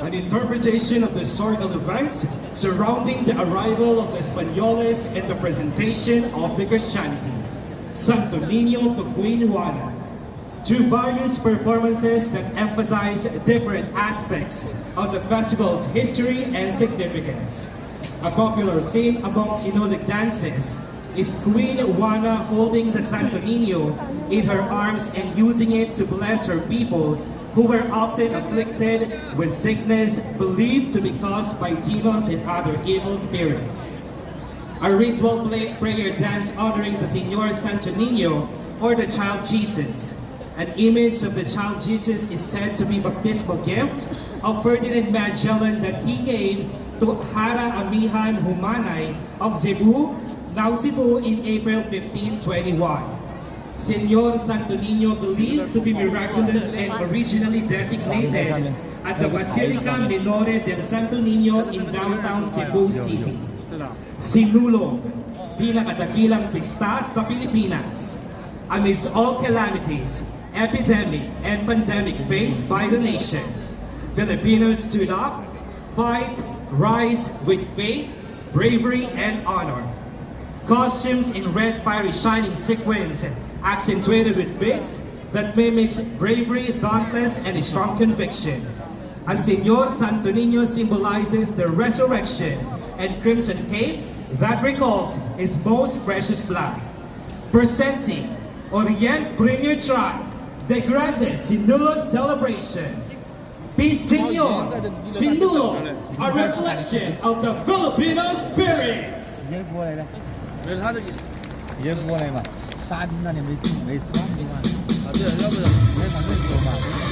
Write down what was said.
an interpretation of the historical events surrounding the arrival of the Españoles and the presentation of the Christianity, Santo Niño to Queen Juana, through various performances that emphasize different aspects of the festival's history and significance. A popular theme among Sinulog dances is Queen Juana holding the Santo Niño in her arms and using it to bless her people who were often afflicted with sickness believed to be caused by demons and other evil spirits. A ritual prayer dance honoring the Señor Santo Niño, or the Child Jesus. An image of the Child Jesus is said to be baptismal gift of Ferdinand Magellan that he gave to Hara Amihan Humanay of Cebu, now Cebu, in April 1521. Señor Santo Niño believed to be miraculous and originally designated at the Basilica Minore del Santo Niño in downtown Cebu City. Sinulog, pinakadakilang pista sa Pilipinas. Amidst all calamities, epidemic and pandemic faced by the nation, Filipinos stood up, fight, rise with faith, bravery, and honor. Costumes in red fiery shining sequins accentuated with beads that mimics bravery, dauntless, and a strong conviction. As Señor Santo Niño symbolizes the resurrection and crimson cape that recalls his most precious blood. Presenting Orient Premier Tribe, the grandest Sinulog celebration. Be Señor Sinulog, a reflection of the Filipino spirit. ये बोले मा साथ ना नहीं मेरे से काम नहीं मान अरे अल्लाह